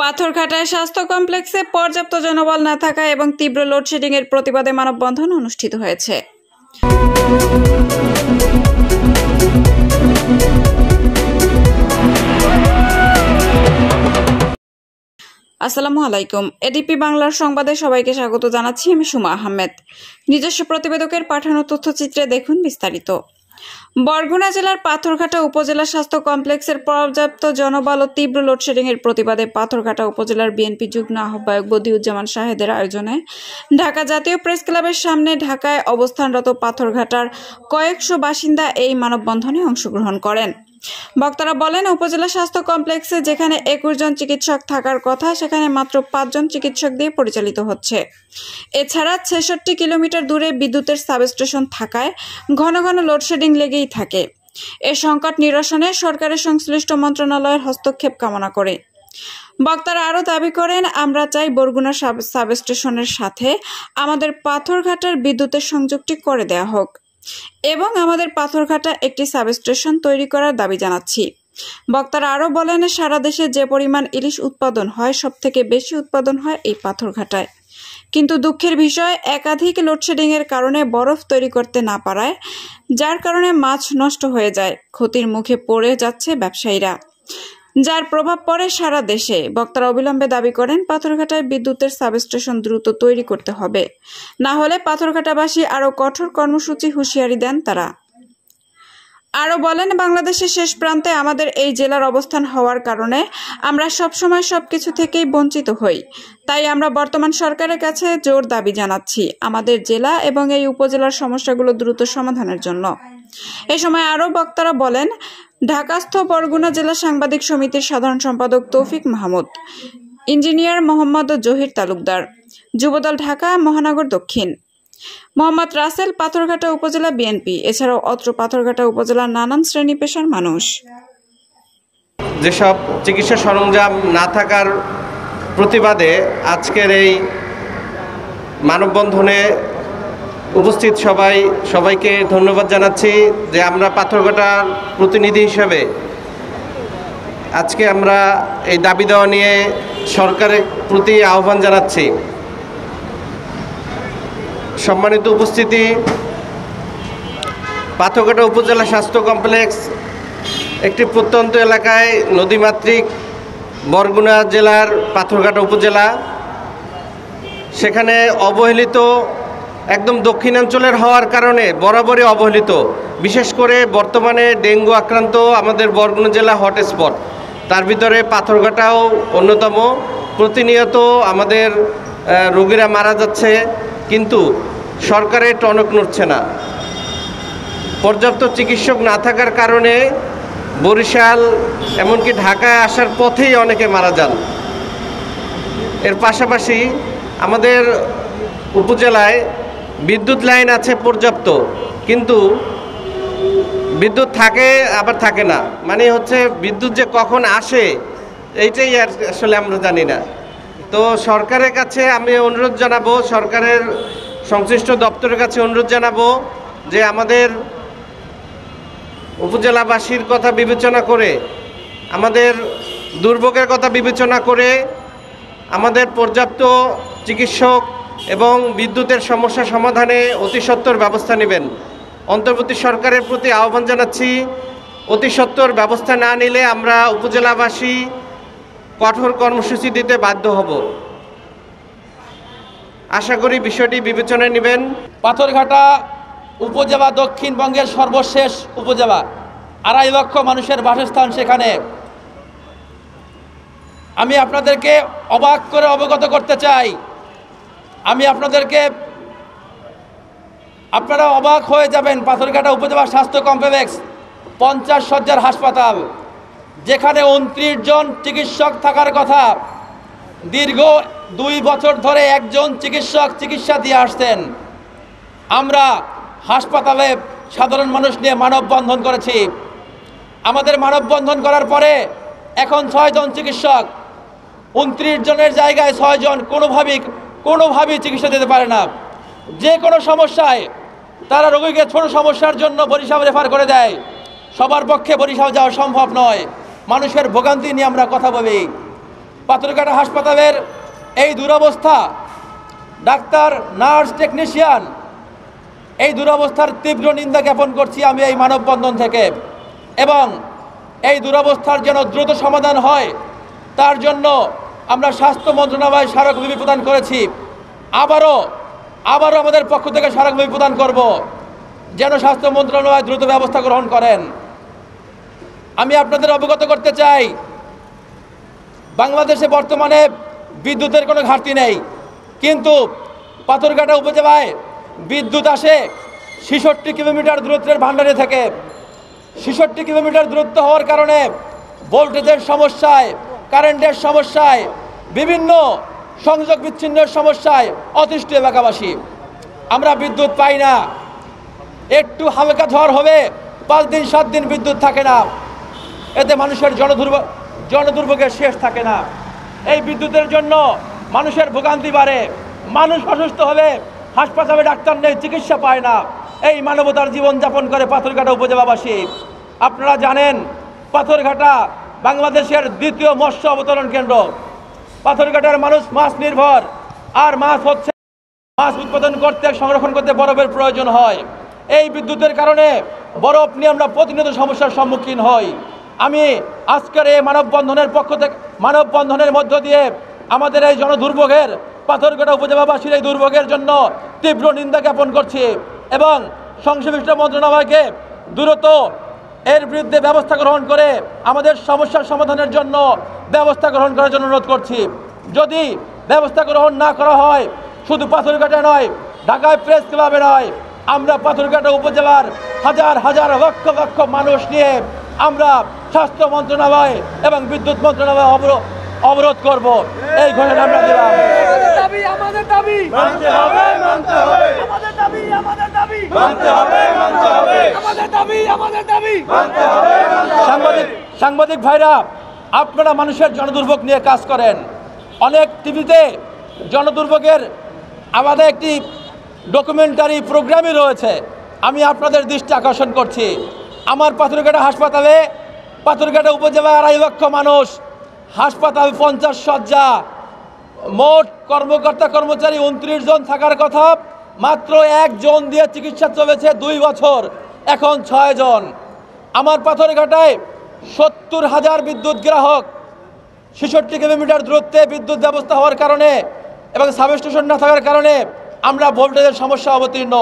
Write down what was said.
পাথরঘাটায় স্বাস্থ্য কমপ্লেক্সে পর্যাপ্ত জনবল না থাকা এবং তীব্র লোডশেডিং এর প্রতিবাদে মানববন্ধন অনুষ্ঠিত হয়েছে। আসসালামু আলাইকুম। এডিপি বাংলার সংবাদে সবাইকে স্বাগত জানাচ্ছি। আমি সুমা আহমেদ। নিজস্ব প্রতিবেদকের পাঠানো তথ্যচিত্রে দেখুন বিস্তারিত। বরগুনা জেলার পাথরঘাটা উপজেলা স্বাস্থ্য কমপ্লেক্সের পর্যাপ্ত জনবল ও তীব্র লোডশেডিং এর প্রতিবাদে পাথরঘাটা উপজেলার বিএনপি যুগ্ম আহ্বায়ক বদিউজ্জামান শাহেদের আয়োজনে ঢাকা জাতীয় প্রেস ক্লাবের সামনে ঢাকায় অবস্থানরত পাথরঘাটার কয়েকশো বাসিন্দা এই মানববন্ধনে অংশগ্রহণ করেন। বক্তারা বলেন, উপজেলা স্বাস্থ্য কমপ্লেক্সে যেখানে 21 জন চিকিৎসক থাকার কথা সেখানে মাত্র 5 জন চিকিৎসক দিয়ে পরিচালিত হচ্ছে। এছাড়া 66 কিলোমিটার দূরে বিদ্যুতের সাবস্টেশন থাকায় ঘন ঘন লোডশেডিং লেগেই থাকে। এ সংকট নিরসনে সরকারের সংশ্লিষ্ট মন্ত্রণালয়ের হস্তক্ষেপ কামনা করে বক্তারা আরও দাবি করেন, আমরা চাই বরগুনা সাবস্টেশনের সাথে আমাদের পাথরঘাটার বিদ্যুতের সংযোগটি করে দেওয়া হোক এবং আমাদের পাথরঘাটা একটি সাবস্টেশন তৈরি করার দাবি জানাচ্ছি। বক্তারা আরও বলেন, সারা দেশে যে পরিমাণ ইলিশ উৎপাদন হয় সব থেকে বেশি উৎপাদন হয় এই পাথরঘাটায়, কিন্তু দুঃখের বিষয় একাধিক লোডশেডিং এর কারণে বরফ তৈরি করতে না পারায় যার কারণে মাছ নষ্ট হয়ে যায়, ক্ষতির মুখে পড়ে যাচ্ছে ব্যবসায়ীরা, যার প্রভাব পড়ে সারা দেশে। বক্তারা অবিলম্বে দাবি করেন, পাথরঘাটায় বিদ্যুতের সাবস্টেশন দ্রুত তৈরি করতে হবে, না হলে পাথরঘাটাবাসী আরও কঠোর কর্মসূচি হুঁশিয়ারি দেন তারা। আরও বলেন, বাংলাদেশের শেষ প্রান্তে আমাদের এই জেলার অবস্থান হওয়ার কারণে আমরা সবসময় সবকিছু থেকেই বঞ্চিত হই। তাই আমরা বর্তমান সরকারের কাছে জোর দাবি জানাচ্ছি আমাদের জেলা এবং এই উপজেলার সমস্যাগুলো দ্রুত সমাধানের জন্য। এ সময় আরও বক্তারা বলেন, ঢাকাস্থ বরগুনা জেলা সাংবাদিক সমিতির সাধারণ সম্পাদক তৌফিক মাহমুদ, ইঞ্জিনিয়ার মোহাম্মদ জহির তালুকদার, যুবদল ঢাকা মহানগর দক্ষিণ, মোহাম্মদ রাসেল, পাথরঘাটা উপজেলা বিএনপি, এছাড়াও অত্র পাথরঘাটা উপজেলার নানান শ্রেণী পেশার মানুষ। যেসব চিকিৎসা সরঞ্জাম না থাকার প্রতিবাদে আজকের এই মানববন্ধনে উপস্থিত সবাইকে ধন্যবাদ জানাচ্ছি যে আমরা পাথরঘাটার প্রতিনিধি হিসেবে আজকে আমরা এই দাবি দেওয়া নিয়ে সরকারের প্রতি আহ্বান জানাচ্ছি। সম্মানিত উপস্থিতি, পাথরঘাটা উপজেলা স্বাস্থ্য কমপ্লেক্স একটি প্রত্যন্ত এলাকায় নদীমাতৃক বরগুনা জেলার পাথরঘাটা উপজেলা, সেখানে অবহেলিত, একদম দক্ষিণাঞ্চলের হওয়ার কারণে বরাবরই অবহেলিত। বিশেষ করে বর্তমানে ডেঙ্গু আক্রান্ত আমাদের বরগুনা জেলা হটস্পট, তার ভিতরে পাথরঘাটাও অন্যতম। প্রতিনিয়ত আমাদের রোগীরা মারা যাচ্ছে, কিন্তু সরকারের টনক নড়ছে না। পর্যাপ্ত চিকিৎসক না থাকার কারণে বরিশাল এমনকি ঢাকায় আসার পথেই অনেকে মারা যান। এর পাশাপাশি আমাদের উপজেলায় বিদ্যুৎ লাইন আছে পর্যাপ্ত, কিন্তু বিদ্যুৎ থাকে আবার থাকে না, মানে হচ্ছে বিদ্যুৎ যে কখন আসে এইটাই আসলে আমরা জানি না। তো সরকারের কাছে আমি অনুরোধ জানাবো, সরকারের সংশ্লিষ্ট দপ্তরের কাছে অনুরোধ জানাবো যে আমাদের উপজেলাবাসীর কথা বিবেচনা করে, আমাদের দুর্ভোগের কথা বিবেচনা করে আমাদের পর্যাপ্ত চিকিৎসক এবং বিদ্যুতের সমস্যা সমাধানে অতি সত্বর ব্যবস্থা নেবেন। অন্তর্বর্তী সরকারের প্রতি আহ্বান জানাচ্ছি, অতি সত্বর ব্যবস্থা না নিলে আমরা উপজেলাবাসী কঠোর কর্মসূচি দিতে বাধ্য হব। আশা করি বিষয়টি বিবেচনায় নেবেন। পাথরঘাটা উপজেলা দক্ষিণবঙ্গের সর্বশেষ উপজেলা, 2.5 লক্ষ মানুষের বাসস্থান সেখানে। আমি আপনাদেরকে অবাক করে অবগত করতে চাই, আপনারা অবাক হয়ে যাবেন। পাথরঘাটা উপজেলা স্বাস্থ্য কমপ্লেক্স 50 শয্যার হাসপাতাল, যেখানে 29 জন চিকিৎসক থাকার কথা। দীর্ঘ 2 বছর ধরে একজন চিকিৎসক চিকিৎসা দিয়ে আসছেন। আমরা হাসপাতালে সাধারণ মানুষ নিয়ে মানববন্ধন করেছি। আমাদের মানববন্ধন করার পরে এখন 6 জন চিকিৎসক, 29 জনের জায়গায় 6 জন কোনোভাবেই চিকিৎসা দিতে পারে না। যে কোনো সমস্যায় তারা রোগীকে ছোট সমস্যার জন্য বরিশাল রেফার করে দেয়। সবার পক্ষে বরিশাল যাওয়া সম্ভব নয়। মানুষের ভোগান্তি নিয়ে আমরা কথা বলি। পাথরঘাটা হাসপাতালের এই দুরবস্থা, ডাক্তার, নার্স, টেকনিশিয়ান, এই দুরবস্থার তীব্র নিন্দা জ্ঞাপন করছি আমি এই মানববন্ধন থেকে। এবং এই দুরবস্থার যেন দ্রুত সমাধান হয় তার জন্য আমরা স্বাস্থ্য মন্ত্রণালয় স্মারকলিপি প্রদান করেছি। আবারও আমাদের পক্ষ থেকে স্মারকলিপি প্রদান করব যেন স্বাস্থ্য মন্ত্রণালয় দ্রুত ব্যবস্থা গ্রহণ করেন। আমি আপনাদের অবগত করতে চাই, বাংলাদেশে বর্তমানে বিদ্যুতের কোনো ঘাটতি নেই, কিন্তু পাথরঘাটা উপজেলায় বিদ্যুৎ আসে 66 কিলোমিটার দূরত্বের ভান্ডারে থেকে। 66 কিলোমিটার দূরত্ব হওয়ার কারণে ভোল্টেজের সমস্যায়, কারেন্টের সমস্যায়, বিভিন্ন সংযোগ বিচ্ছিন্নের সমস্যায় অতিষ্ঠ এলাকাবাসী। আমরা বিদ্যুৎ পাই না, একটু হালকা ঝড় হবে 5 দিন 7 দিন বিদ্যুৎ থাকে না, এতে মানুষের জনদুর্ভোগের শেষ থাকে না। এই বিদ্যুতের জন্য মানুষের ভোগান্তি বাড়ে, মানুষ অসুস্থ হবে, হাসপাতালে ডাক্তার নেই, চিকিৎসা পায় না, এই মানবতার জীবনযাপন করে পাথরঘাটা উপজেলাবাসী। আপনারা জানেন পাথরঘাটা বাংলাদেশের দ্বিতীয় মৎস্য অবতরণ কেন্দ্র। পাথরঘাটার মানুষ মাছ নির্ভর, আর মাছ উৎপাদন করতে, সংরক্ষণ করতে বরফের প্রয়োজন হয়। এই বিদ্যুতের কারণে বরফ নিয়ে আমরা প্রতিনিয়ত সমস্যার সম্মুখীন হই। আমি আজকের এই মানববন্ধনের মধ্য দিয়ে আমাদের এই জনদুর্ভোগের, পাথরঘাটা উপজেলাবাসীর এই দুর্ভোগের জন্য তীব্র নিন্দা জ্ঞাপন করছি এবং সংশ্লিষ্ট মন্ত্রণালয়কে দ্রুত এর বিরুদ্ধে ব্যবস্থা গ্রহণ করে আমাদের সমস্যার সমাধানের জন্য ব্যবস্থা গ্রহণ করার জন্য অনুরোধ করছি। যদি ব্যবস্থা গ্রহণ না করা হয়, শুধু পাথরঘাটা নয়, ঢাকায় প্রেস ক্লাবে নয়, আমরা পাথরঘাটা উপজেলার হাজার হাজার লক্ষ লক্ষ মানুষ নিয়ে আমরা স্বাস্থ্য মন্ত্রণালয় এবং বিদ্যুৎ মন্ত্রণালয় অবরোধ করব। এই ঘোষণা আমরা দিলাম। সাংবাদিক ভাইরা, আপনারা মানুষের জনদুর্ভোগ নিয়ে কাজ করেন, অনেক টিভিতে জনদুর্ভোগের আমাদের একটি ডকুমেন্টারি প্রোগ্রামই রয়েছে। আমি আপনাদের দৃষ্টি আকর্ষণ করছি, আমার পাথরঘাটা উপজেলায় 2.5 লক্ষ মানুষ, হাসপাতাল 50 শয্যা, মোট কর্মকর্তা কর্মচারী 29 জন থাকার কথা, মাত্র 1 জন দিয়ে চিকিৎসা চলেছে 2 বছর, এখন 6 জন। আমার পাথরঘাটায় 70,000 বিদ্যুৎ গ্রাহক, 66 কিলোমিটার দূরত্বে বিদ্যুৎ ব্যবস্থা হওয়ার কারণে এবং সাবস্টেশন না থাকার কারণে আমরা ভোল্টেজের সমস্যা অবতীর্ণ।